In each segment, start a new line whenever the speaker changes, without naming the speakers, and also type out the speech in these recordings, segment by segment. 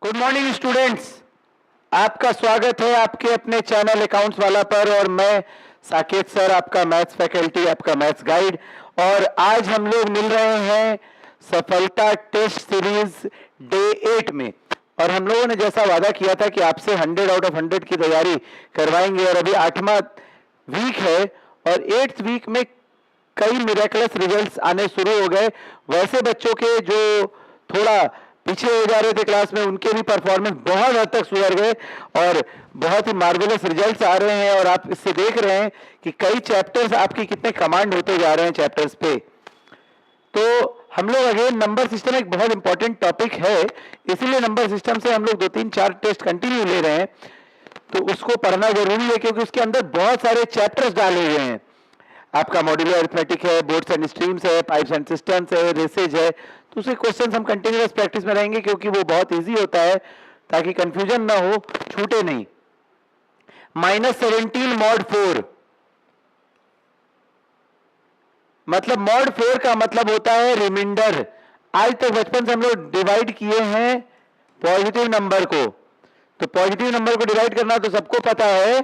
Good morning students, आपका स्वागत है आपके अपने चैनल अकाउंट्स वाला पर। और मैं साकेत सर, आपका मैथ्स फैकल्टी, आपका मैथ्स गाइड। और आज हम लोग मिल रहे हैं सफलता टेस्ट सीरीज डे 8 में। और हम लोगों ने जैसा वादा किया था कि आपसे 100 आउट ऑफ 100 की तैयारी करवाएंगे। और अभी 8वां वीक है और 8th वीक में कई मिरेकलस रिजल्ट्स आने शुरू हो गए। वैसे बच्चों के जो थोड़ा पीछे हो जा रहे थे क्लास में, उनके भी परफॉर्मेंस बहुत हद तक सुधर गए और बहुत ही मार्वेलस रिजल्ट्स आ रहे हैं। और आप इससे देख रहे हैं कि कई चैप्टर्स आपकी कितने कमांड होते जा रहे हैं चैप्टर्स पे। तो हम लोग अगेन नंबर सिस्टम एक बहुत इंपॉर्टेंट टॉपिक है, इसीलिए नंबर सिस्टम से हम लोग 2-3-4 टेस्ट कंटिन्यू ले रहे हैं। तो उसको पढ़ना जरूरी है क्योंकि उसके अंदर बहुत सारे चैप्टर्स डाले हुए हैं। आपका मॉड्यूलर अरिथमेटिक है, बोर्ड्स एंड स्ट्रीम्स है, पाइप्स एंड सिस्टम्स है, रेसेज है। तो उसके क्वेश्चंस हम कंटिन्यूअस प्रैक्टिस में रहेंगे क्योंकि वो बहुत इजी होता है, ताकि कंफ्यूजन ना हो, छूटे नहीं। -17 मॉड 4 मतलब मॉड 4 का मतलब होता है रिमाइंडर। आज तक बचपन से हम लोग डिवाइड किए हैं पॉजिटिव नंबर को, तो पॉजिटिव नंबर को डिवाइड करना तो सबको पता है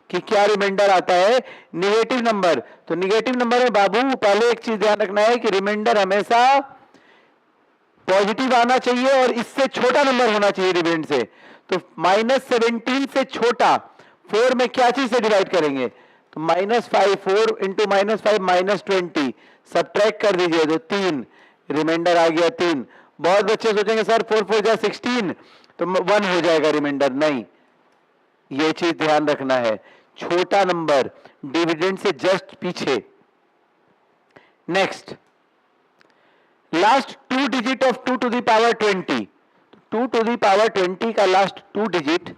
कि क्या रिमाइंडर आता है, निगेटिव नंबर। तो निगेटिव नंबर में बाबू पहले एक चीज ध्यान रखना है कि रिमाइंडर हमेशा पॉजिटिव आना चाहिए और इससे छोटा नंबर होना चाहिए रिमाइंडर से। तो -17 से छोटा 4 में क्या चीज से डिवाइड करेंगे, तो -5 4 इंटू -5 -20 सब्ट्रैक्ट कर दीजिए तो 3, रिमाइंडर आ गया 3। बहुत बच्चे सोचेंगे सर 4 4 जा 16 तो 1 हो जाएगा रिमाइंडर, नहीं, ये चीज ध्यान रखना है, छोटा नंबर डिविडेंड से जस्ट पीछे। Next, last 2 digit of 2 to the power 20। 2 to the power 20 का लास्ट 2 डिजिट,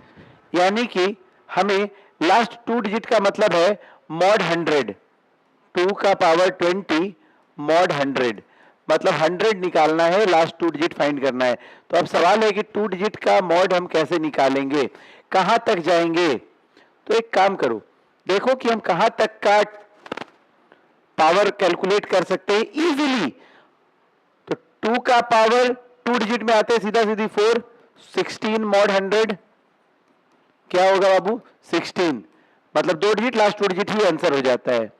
यानी कि हमें लास्ट 2 डिजिट का मतलब है मॉड 100। 2 का पावर 20 मॉड 100 मतलब 100 निकालना है, लास्ट 2 डिजिट फाइंड करना है। तो अब सवाल है कि 2 डिजिट का मॉड हम कैसे निकालेंगे, कहां तक जाएंगे। तो एक काम करो, देखो कि हम कहां तक का पावर कैलकुलेट कर सकते हैं इजीली। तो 2 का पावर 2 डिजिट में आते हैं सीधा सीधी 4, 16 मॉड 100 क्या होगा बाबू 16, मतलब 2 डिजिट लास्ट 2 डिजिट ही आंसर हो जाता है।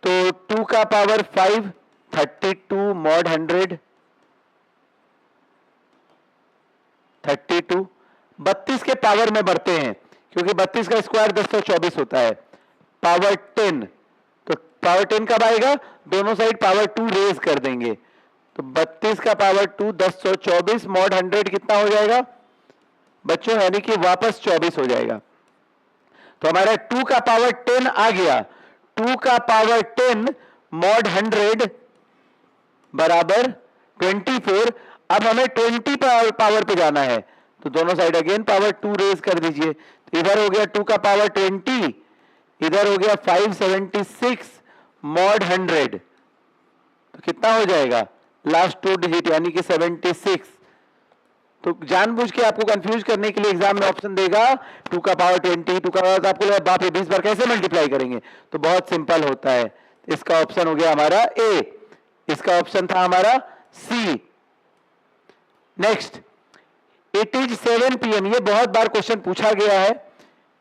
तो 2 का पावर 5 32 मॉड 100 32, 32 के पावर में बढ़ते हैं क्योंकि 32 का स्क्वायर 1024 होता है। पावर 10, तो पावर 10 कब आएगा, दोनों साइड पावर 2 रेज कर देंगे। तो 32 का पावर 2 1024 मॉड 100 कितना हो जाएगा बच्चों, यानी कि वापस 24 हो जाएगा। तो हमारा 2 का पावर 10 आ गया। 2 का पावर 10 मॉड 100 बराबर 24। अब हमें 20 पावर पे जाना है, तो दोनों साइड अगेन पावर 2 रेज कर दीजिए। तो इधर हो गया 2 का पावर 20, इधर हो गया 576 मॉड 100। तो कितना हो जाएगा लास्ट 2 डिजिट यानी कि 76। तो जानबूझ के आपको कंफ्यूज करने के लिए एग्जाम में ऑप्शन देगा 2 का पावर 20, 2 का पावर, आपको लगा बाप रे 20 बार कैसे मल्टीप्लाई करेंगे, तो बहुत सिंपल होता है। इसका ऑप्शन हो गया हमारा ए, इसका ऑप्शन था हमारा सी। नेक्स्ट, इट इज 7 PM, ये बहुत बार क्वेश्चन पूछा गया है,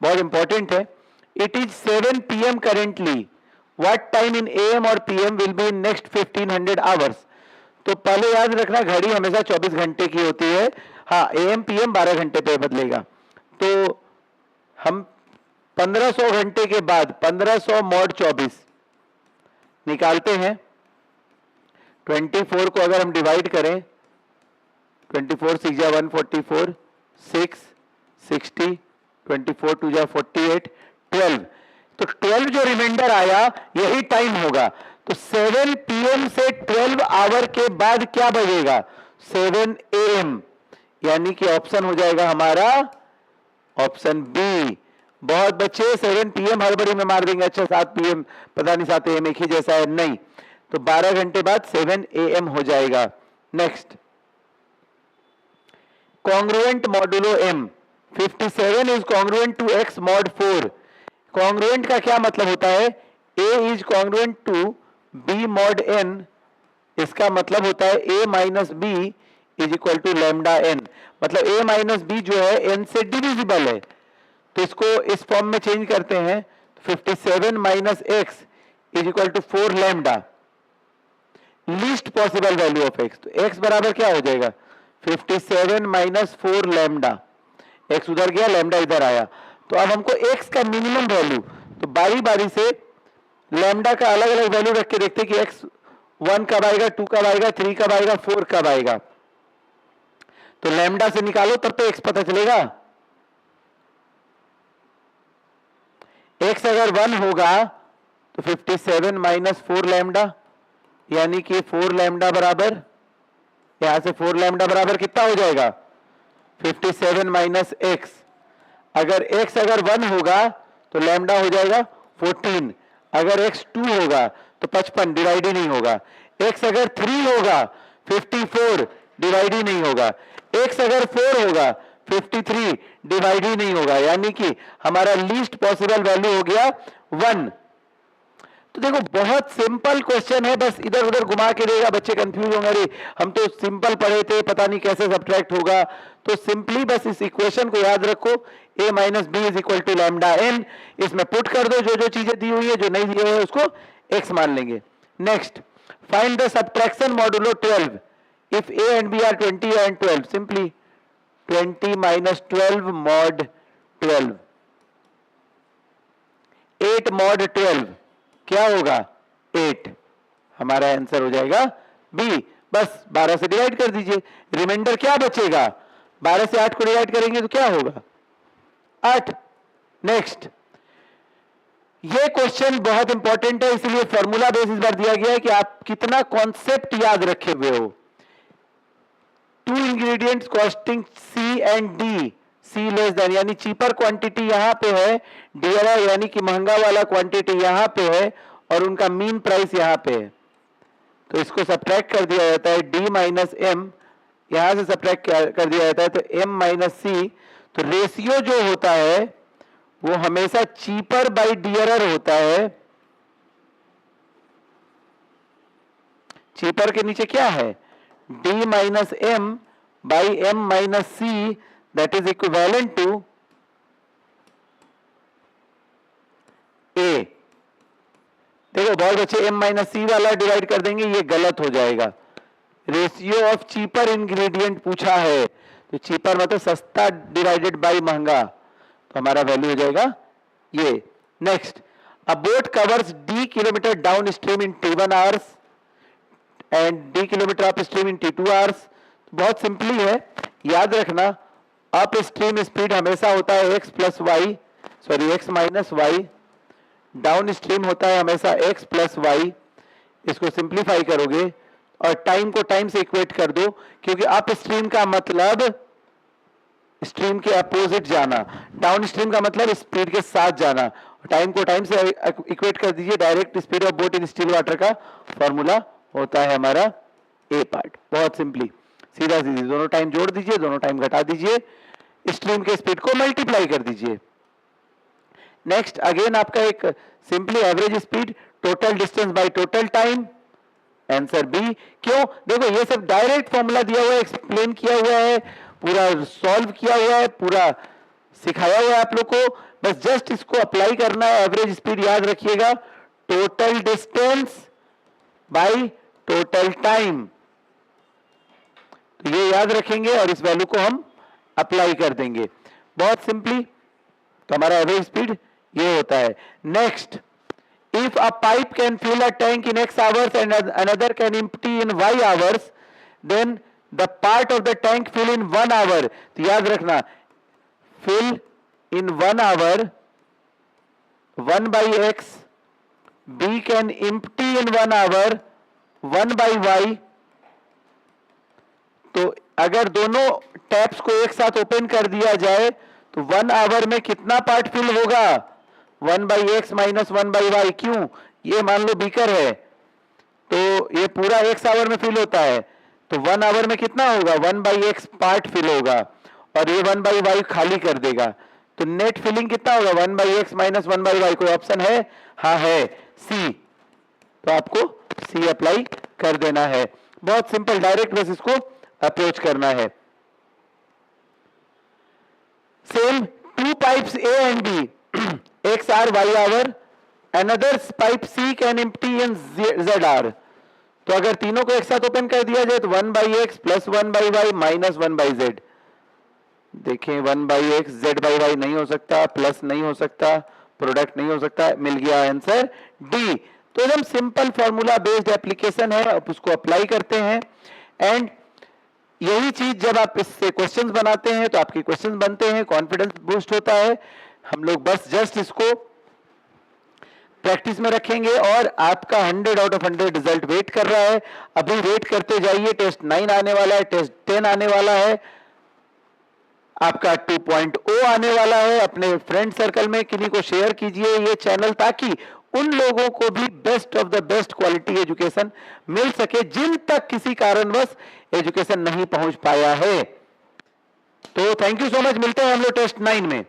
बहुत इंपॉर्टेंट है। It is 7 PM currently, what time in AM और PM will be in next 1500 hours. तो पहले याद रखना घड़ी हमेशा 24 घंटे की होती है, हाँ AM PM 12 घंटे पे बदलेगा। तो हम 1500 घंटे के बाद 1500 मॉड 24 निकालते हैं। 24 को अगर हम डिवाइड करें, 24 6 जा 144, 6 60, 24 2 जा 48, 12। तो 12 जो रिमाइंडर आया यही टाइम होगा। तो 7 PM से 12 आवर के बाद क्या बजेगा 7 AM, यानी कि ऑप्शन हो जाएगा हमारा ऑप्शन बी। बहुत बच्चे 7 PM हड़बड़ी में मार देंगे, अच्छा 7 PM पता नहीं 7 AM एक ही जैसा है, नहीं, तो 12 घंटे बाद 7 AM हो जाएगा। Next, congruent modulo m 57 is congruent to x mod 4। Congruent का क्या मतलब होता है, a is congruent to b mod n, इसका मतलब होता है a minus B is equal to lambda N, मतलब a माइनस बी जो है n से डिविजिबल है, तो इसको इस फॉर्म में चेंज करते हैं, 57 minus X is equal to 4 lambda, least possible value of x, तो x बराबर क्या हो जाएगा 57 माइनस 4 लैम्डा, x उधर गया लैम्डा इधर आया, तो अब हमको x का मिनिमम वैल्यू, तो बारी बारी से लैम्डा का अलग अलग वैल्यू रख के देखते कि x 1 कब आएगा, 2 कब आएगा, 3 कब आएगा, 4 कब आएगा, तो लैम्डा से निकालो तब तो x पता चलेगा। x अगर 1 होगा तो 57 माइनस 4 लैम्डा, यानी कि 4 लैम्डा बराबर, यहां से 4 लैम्डा बराबर कितना हो जाएगा 57 माइनस एक्स, अगर x अगर 1 होगा तो लैम्डा हो जाएगा 14, अगर x 2 होगा तो 55 डिवाइड ही नहीं होगा, x अगर 3 होगा 54 डिवाइड ही नहीं होगा, x अगर 4 होगा 53 डिवाइड ही नहीं होगा, यानी कि हमारा लीस्ट पॉसिबल वैल्यू हो गया 1। तो देखो बहुत सिंपल क्वेश्चन है, बस इधर उधर घुमा के देगा, बच्चे कंफ्यूज होंगे, अरे हम तो सिंपल पढ़े थे पता नहीं कैसे सब्ट्रैक्ट होगा, तो सिंपली बस इस इक्वेशन को याद रखो, a minus B is equal to lambda N, इसमें पुट कर दो जो जो चीजें दी हुई है, जो नहीं दी हुई है उसको x मान लेंगे। Next, find the subtraction modulo 12 if a and b are 20 and 12, simply 20 minus 12 mod 12, 8 mod 12 क्या होगा 8, हमारा आंसर हो जाएगा बी, बस 12 से डिवाइड कर दीजिए, रिमाइंडर क्या बचेगा, 12 से 8 को डिवाइड करेंगे तो क्या होगा 8। नेक्स्ट, ये क्वेश्चन बहुत इंपॉर्टेंट है, इसलिए फॉर्मूला बेस इस बार दिया गया है कि आप कितना कॉन्सेप्ट याद रखे हुए हो। 2 ingredients costing C and D, C less than यानी चीपर क्वांटिटी यहां पे है, डियर यानी कि महंगा वाला क्वांटिटी यहां पे है, और उनका मीन प्राइस यहां पे है, तो इसको सब्ट्रैक्ट कर दिया जाता है, डी माइनस एम यहां से सब्ट्रैक्ट कर दिया जाता है, तो एम माइनस सी, तो रेशियो जो होता है वो हमेशा चीपर बाई डियरर होता है, चीपर के नीचे क्या है D minus M by M minus C, that is equivalent to A. देखो बहुत बच्चे m माइनस सी वाला डिवाइड कर देंगे, ये गलत हो जाएगा, रेशियो ऑफ चीपर इंग्रेडिएंट पूछा है, तो चीपर मतलब सस्ता डिवाइडेड बाय महंगा, तो हमारा वैल्यू हो जाएगा ये। Next, a boat covers d kilometre down stream in t1 hours and d kilometre up stream in t2 hours, बहुत सिंपली है, याद रखना अप स्ट्रीम स्पीड हमेशा होता है x plus Y, sorry x minus Y, down stream होता है हमेशा x प्लस वाई, इसको सिंप्लीफाई करोगे और टाइम को टाइम से इक्वेट कर दो, क्योंकि अप स्ट्रीम का मतलब स्ट्रीम के अपोजिट जाना, डाउन स्ट्रीम का मतलब स्पीड के साथ जाना, टाइम को टाइम से इक्वेट कर दीजिए, direct speed of boat in still water का फॉर्मूला होता है हमारा ए पार्ट, बहुत सिंपली सीधा सीधी, दोनों टाइम जोड़ दीजिए, दोनों टाइम घटा दीजिए, स्ट्रीम के स्पीड को मल्टीप्लाई कर दीजिए। नेक्स्ट, अगेन आपका एक simply average speed total distance by total time, answer B. क्यों, देखो ये सब डायरेक्ट फॉर्मूला दिया हुआ है, एक्सप्लेन किया हुआ है, पूरा सॉल्व किया हुआ है, पूरा सिखाया हुआ है आप लोग को, बस जस्ट इसको अप्लाई करना है। एवरेज स्पीड याद रखिएगा total distance by total time, तो ये याद रखेंगे और इस वैल्यू को हम अप्लाई कर देंगे, बहुत सिंपली, तो हमारा एवरेज स्पीड ये होता है। Next, if a pipe can fill a tank in x hours and another can empty in y hours, then the part of the tank fill in 1 hour, तो याद रखना fill in 1 hour 1 by x, b can empty in 1 hour 1 by y, तो अगर दोनों taps को एक साथ open कर दिया जाए तो 1 आवर में कितना पार्ट फिल होगा 1 by x minus 1 by y, क्यों, ये मान लो बीकर है तो ये पूरा x आवर में फिल होता है, तो 1 आवर में कितना होगा 1 by x पार्ट फिल होगा और ये 1 by y खाली कर देगा, तो नेट फिलिंग कितना होगा 1 by x minus 1 by y, कोई ऑप्शन है, हाँ है सी, तो आपको सी अप्लाई कर देना है, बहुत सिंपल, डायरेक्ट बस इसको अप्रोच करना है। Same 2 pipes A and B, X R Y R, another pipe C can empty in Z R। तो अगर तीनों को एक साथ ओपन कर दिया जाए तो 1 by X plus 1 by Y minus 1 by Z। देखें 1 by X Z by Y नहीं हो सकता, प्लस नहीं हो सकता, प्रोडक्ट नहीं हो सकता, मिल गया आंसर डी। तो एकदम सिंपल फॉर्मूला बेस्ड एप्लीकेशन है, आप उसको अप्लाई करते हैं एंड यही चीज जब आप इससे क्वेश्चंस बनाते हैं तो आपके क्वेश्चंस बनते हैं, कॉन्फिडेंस बूस्ट होता है। हम लोग बस जस्ट इसको प्रैक्टिस में रखेंगे और आपका 100 आउट ऑफ 100 रिजल्ट वेट कर रहा है। अभी वेट करते जाइए, टेस्ट 9 आने वाला है, टेस्ट 10 आने वाला है, आपका 2.0 आने वाला है। अपने फ्रेंड सर्कल में किन्हीं को शेयर कीजिए ये चैनल, ताकि उन लोगों को भी best of the best quality education मिल सके जिन तक किसी कारणवश एजुकेशन नहीं पहुंच पाया है। तो थैंक यू सो मच, मिलते हैं हम लोग टेस्ट 9 में।